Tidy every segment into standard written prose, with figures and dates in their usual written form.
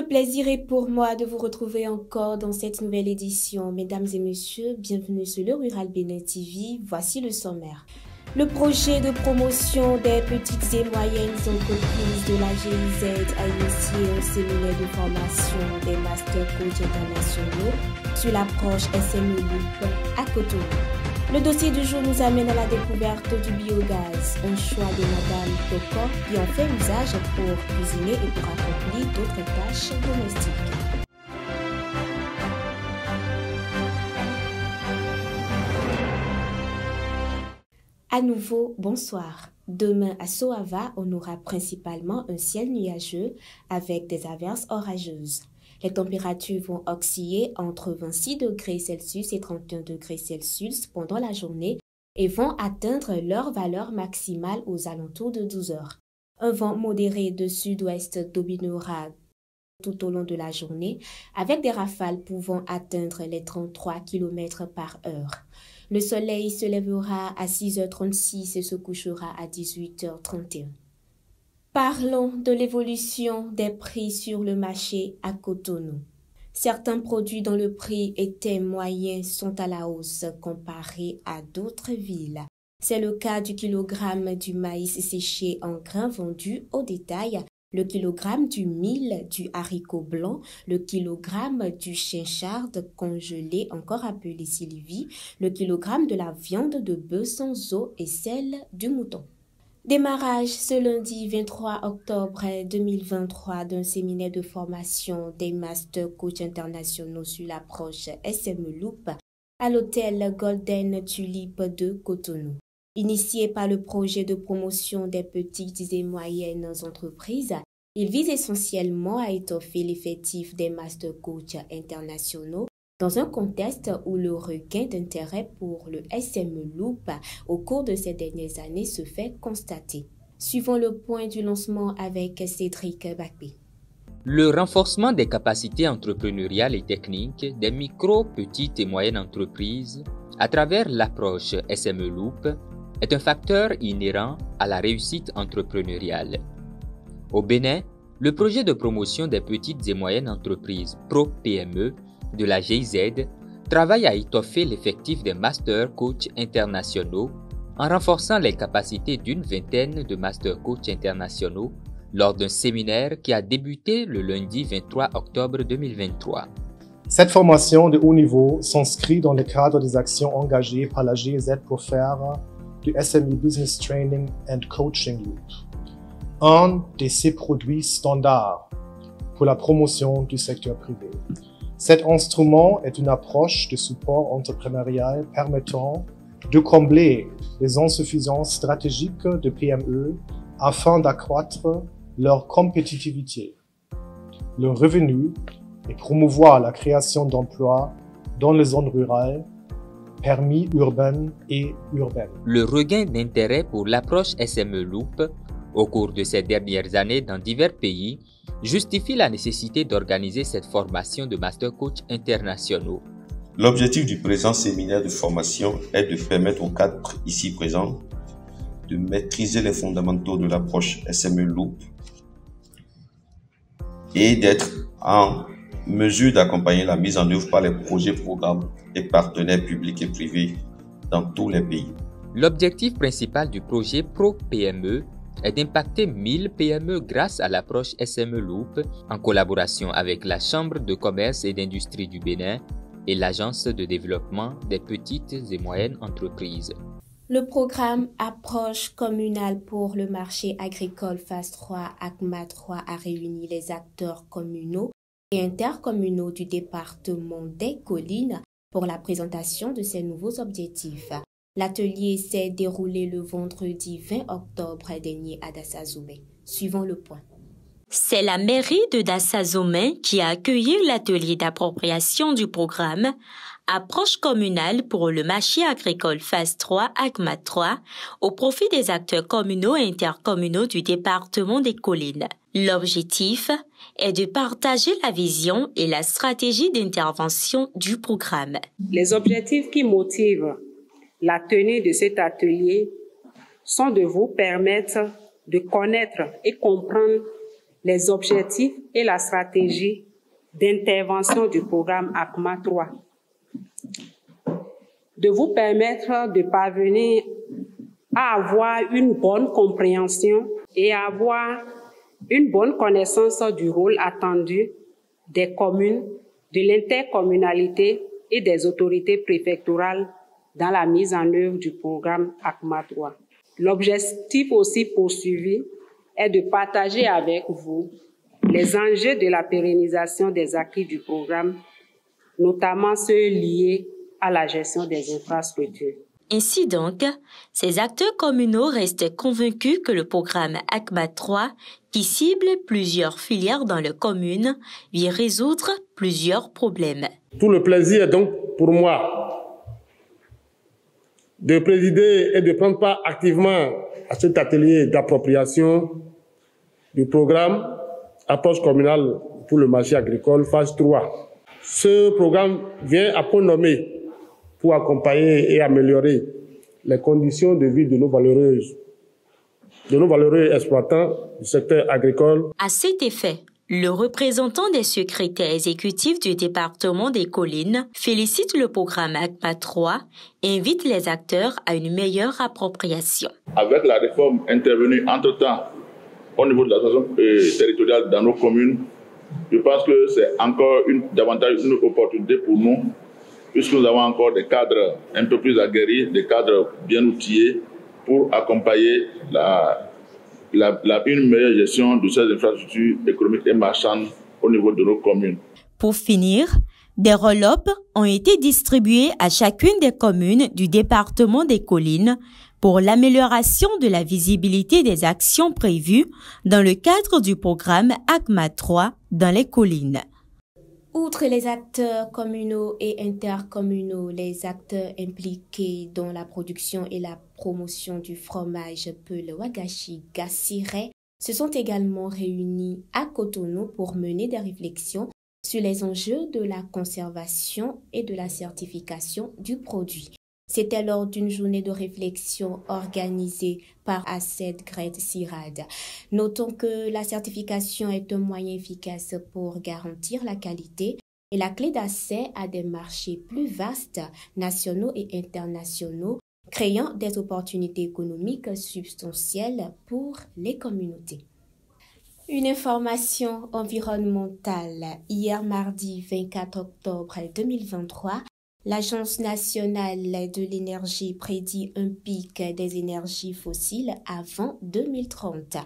le plaisir est pour moi de vous retrouver encore dans cette nouvelle édition. Mesdames et messieurs, bienvenue sur le Rural Bénin TV. Voici le sommaire. Le projet de promotion des petites et moyennes entreprises de la GIZ a initié un séminaire de formation des Master Coach internationaux sur l'approche SME Loop à Cotonou. Le dossier du jour nous amène à la découverte du biogaz, un choix de Madame Toko qui en fait usage pour cuisiner et pour accomplir d'autres tâches domestiques. À nouveau, bonsoir. Demain à Soava, on aura principalement un ciel nuageux avec des averses orageuses. Les températures vont osciller entre 26 degrés Celsius et 31 degrés Celsius pendant la journée et vont atteindre leur valeur maximale aux alentours de 12 heures. Un vent modéré de sud-ouest dominera tout au long de la journée avec des rafales pouvant atteindre les 33 km par heure. Le soleil se lèvera à 6h36 et se couchera à 18h31. Parlons de l'évolution des prix sur le marché à Cotonou. Certains produits dont le prix était moyen sont à la hausse comparé à d'autres villes. C'est le cas du kilogramme du maïs séché en grains vendu au détail, le kilogramme du mil, du haricot blanc, le kilogramme du chinchard congelé, encore appelé Sylvie, le kilogramme de la viande de bœuf sans eau et celle du mouton. Démarrage ce lundi 23 octobre 2023 d'un séminaire de formation des Master Coach internationaux sur l'approche SME Loop à l'hôtel Golden Tulip de Cotonou. Initié par le projet de promotion des petites et moyennes entreprises, il vise essentiellement à étoffer l'effectif des Master Coach internationaux dans un contexte où le regain d'intérêt pour le SME Loop au cours de ces dernières années se fait constater. Suivons le point du lancement avec Cédric Bakpé. Le renforcement des capacités entrepreneuriales et techniques des micro, petites et moyennes entreprises à travers l'approche SME Loop est un facteur inhérent à la réussite entrepreneuriale. Au Bénin, le projet de promotion des petites et moyennes entreprises Pro-PME de la GIZ travaille à étoffer l'effectif des Master Coach internationaux en renforçant les capacités d'une vingtaine de Master Coach internationaux lors d'un séminaire qui a débuté le lundi 23 octobre 2023. Cette formation de haut niveau s'inscrit dans le cadre des actions engagées par la GIZ pour faire du SME Business Training and Coaching Loop un de ses produits standards pour la promotion du secteur privé. Cet instrument est une approche de support entrepreneurial permettant de combler les insuffisances stratégiques de PME afin d'accroître leur compétitivité, leur revenu et promouvoir la création d'emplois dans les zones rurales, permis urbaines et urbaines. Le regain d'intérêt pour l'approche SME Loop au cours de ces dernières années dans divers pays justifie la nécessité d'organiser cette formation de Master Coach internationaux. L'objectif du présent séminaire de formation est de permettre aux cadres ici présents de maîtriser les fondamentaux de l'approche SME Loop et d'être en mesure d'accompagner la mise en œuvre par les projets, programmes et partenaires publics et privés dans tous les pays. L'objectif principal du projet Pro-PME est d'impacter 1000 PME grâce à l'approche SME Loop en collaboration avec la Chambre de commerce et d'industrie du Bénin et l'Agence de développement des petites et moyennes entreprises. Le programme Approche communale pour le marché agricole phase 3 ACMA 3 a réuni les acteurs communaux et intercommunaux du département des Collines pour la présentation de ces nouveaux objectifs. L'atelier s'est déroulé le vendredi 20 octobre dernier à Dassazomé. Suivons le point. C'est la mairie de Dassazomé qui a accueilli l'atelier d'appropriation du programme Approche communale pour le marché agricole phase 3 ACMA 3 au profit des acteurs communaux et intercommunaux du département des Collines. L'objectif est de partager la vision et la stratégie d'intervention du programme. Les objectifs qui motivent la tenue de cet atelier sont de vous permettre de connaître et comprendre les objectifs et la stratégie d'intervention du programme ACMA 3, de vous permettre de parvenir à avoir une bonne compréhension et à avoir une bonne connaissance du rôle attendu des communes, de l'intercommunalité et des autorités préfectorales dans la mise en œuvre du programme ACMA 3. L'objectif aussi poursuivi est de partager avec vous les enjeux de la pérennisation des acquis du programme, notamment ceux liés à la gestion des infrastructures. Ainsi donc, ces acteurs communaux restent convaincus que le programme ACMA 3, qui cible plusieurs filières dans les communes, vient résoudre plusieurs problèmes. Tout le plaisir est donc pour moi de présider et de prendre part activement à cet atelier d'appropriation du programme Approche communale pour le marché agricole, phase 3. Ce programme vient à point nommé pour accompagner et améliorer les conditions de vie de nos valeureux exploitants du secteur agricole. À cet effet, le représentant des secrétaires exécutifs du département des Collines félicite le programme ACMA 3 et invite les acteurs à une meilleure appropriation. Avec la réforme intervenue entre-temps au niveau de l'association territoriale dans nos communes, je pense que c'est encore davantage une opportunité pour nous, puisque nous avons encore des cadres un peu plus aguerris, des cadres bien outillés pour accompagner une meilleure gestion de ces infrastructures économiques et marchandes au niveau de nos communes. Pour finir, des roll-ups ont été distribués à chacune des communes du département des Collines pour l'amélioration de la visibilité des actions prévues dans le cadre du programme ACMA 3 dans les collines. Outre les acteurs communaux et intercommunaux, les acteurs impliqués dans la production et la promotion du fromage Peul Wagashi Gassiré se sont également réunis à Cotonou pour mener des réflexions sur les enjeux de la conservation et de la certification du produit. C'était lors d'une journée de réflexion organisée par ACED Grade CIRAD. Notons que la certification est un moyen efficace pour garantir la qualité et la clé d'accès à des marchés plus vastes, nationaux et internationaux, créant des opportunités économiques substantielles pour les communautés. Une information environnementale. Hier mardi 24 octobre 2023, l'Agence nationale de l'énergie prédit un pic des énergies fossiles avant 2030,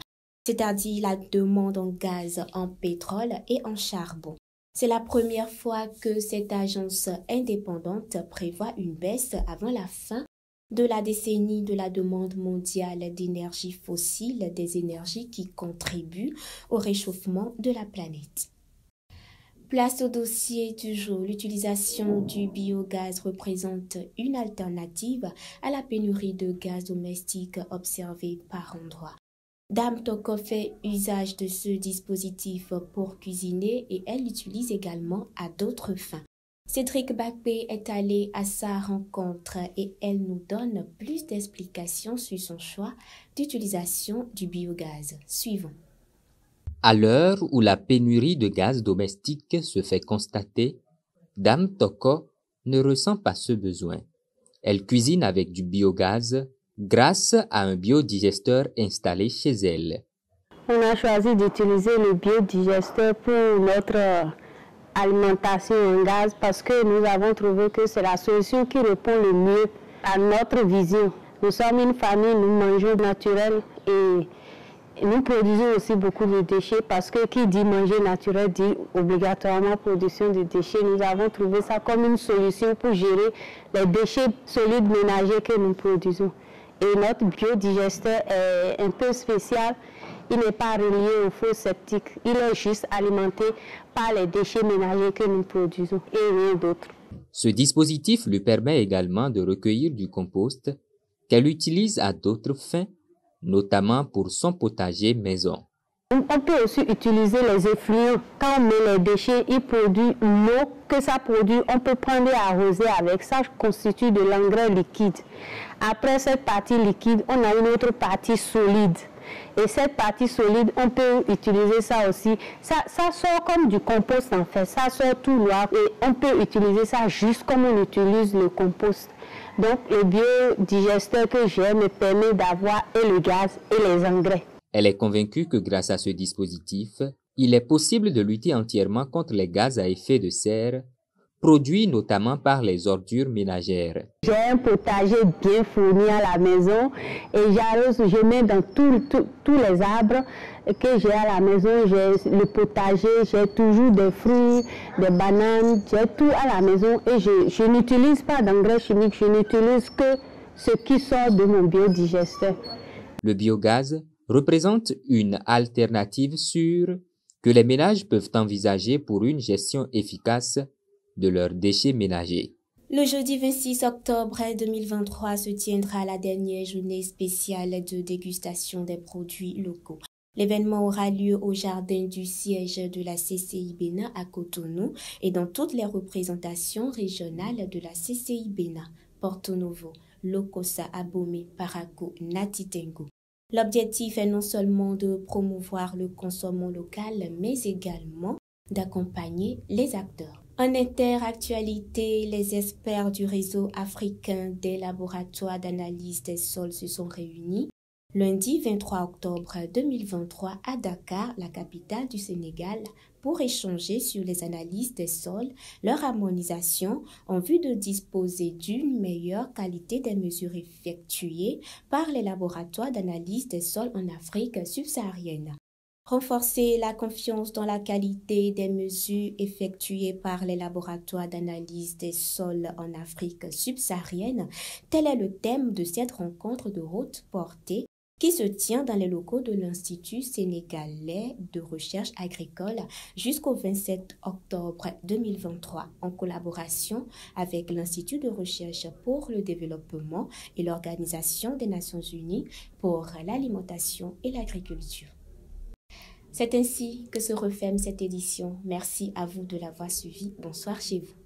c'est-à-dire la demande en gaz, en pétrole et en charbon. C'est la première fois que cette agence indépendante prévoit une baisse avant la fin de la décennie de la demande mondiale d'énergie fossile, des énergies qui contribuent au réchauffement de la planète. Place au dossier du jour. L'utilisation du biogaz représente une alternative à la pénurie de gaz domestique observée par endroits. Dame Toko fait usage de ce dispositif pour cuisiner et elle l'utilise également à d'autres fins. Cédric Bakpé est allé à sa rencontre et elle nous donne plus d'explications sur son choix d'utilisation du biogaz. Suivons. À l'heure où la pénurie de gaz domestique se fait constater, Dame Toko ne ressent pas ce besoin. Elle cuisine avec du biogaz grâce à un biodigesteur installé chez elle. On a choisi d'utiliser le biodigesteur pour notre alimentation en gaz parce que nous avons trouvé que c'est la solution qui répond le mieux à notre vision. Nous sommes une famille, nous mangeons naturel et nous produisons aussi beaucoup de déchets parce que qui dit manger naturel dit obligatoirement production de déchets. Nous avons trouvé ça comme une solution pour gérer les déchets solides ménagers que nous produisons. Et notre biodigesteur est un peu spécial. Il n'est pas relié au four septique. Il est juste alimenté par les déchets ménagers que nous produisons et rien d'autre. Ce dispositif lui permet également de recueillir du compost qu'elle utilise à d'autres fins, notamment pour son potager maison. On peut aussi utiliser les effluents. Quand on met les déchets, il produit l'eau que ça produit. On peut prendre et arroser avec. Ça constitue de l'engrais liquide. Après cette partie liquide, on a une autre partie solide. Et cette partie solide, on peut utiliser ça aussi. Ça sort comme du compost en fait, ça sort tout noir et on peut utiliser ça juste comme on utilise le compost. Donc le biodigesteur que j'ai me permet d'avoir et le gaz et les engrais. Elle est convaincue que grâce à ce dispositif, il est possible de lutter entièrement contre les gaz à effet de serre, produits notamment par les ordures ménagères. J'ai un potager bien fourni à la maison et j'arrose, je mets dans tous les arbres que j'ai à la maison. J'ai le potager, j'ai toujours des fruits, des bananes, j'ai tout à la maison et je n'utilise pas d'engrais chimiques, je n'utilise que ce qui sort de mon biodigesteur. Le biogaz représente une alternative sûre que les ménages peuvent envisager pour une gestion efficace de leurs déchets ménagers. Le jeudi 26 octobre 2023 se tiendra la dernière journée spéciale de dégustation des produits locaux. L'événement aura lieu au jardin du siège de la CCI Bénin à Cotonou et dans toutes les représentations régionales de la CCI Bénin, Porto Novo, Lokossa, Abomey, Parakou, Natitengo. L'objectif est non seulement de promouvoir le consommation local, mais également d'accompagner les acteurs. En interactualité, les experts du réseau africain des laboratoires d'analyse des sols se sont réunis lundi 23 octobre 2023 à Dakar, la capitale du Sénégal, pour échanger sur les analyses des sols, leur harmonisation en vue de disposer d'une meilleure qualité des mesures effectuées par les laboratoires d'analyse des sols en Afrique subsaharienne. Renforcer la confiance dans la qualité des mesures effectuées par les laboratoires d'analyse des sols en Afrique subsaharienne, tel est le thème de cette rencontre de haute portée qui se tient dans les locaux de l'Institut sénégalais de recherche agricole jusqu'au 27 octobre 2023 en collaboration avec l'Institut de recherche pour le développement et l'Organisation des Nations Unies pour l'alimentation et l'agriculture. C'est ainsi que se referme cette édition. Merci à vous de l'avoir suivi. Bonsoir chez vous.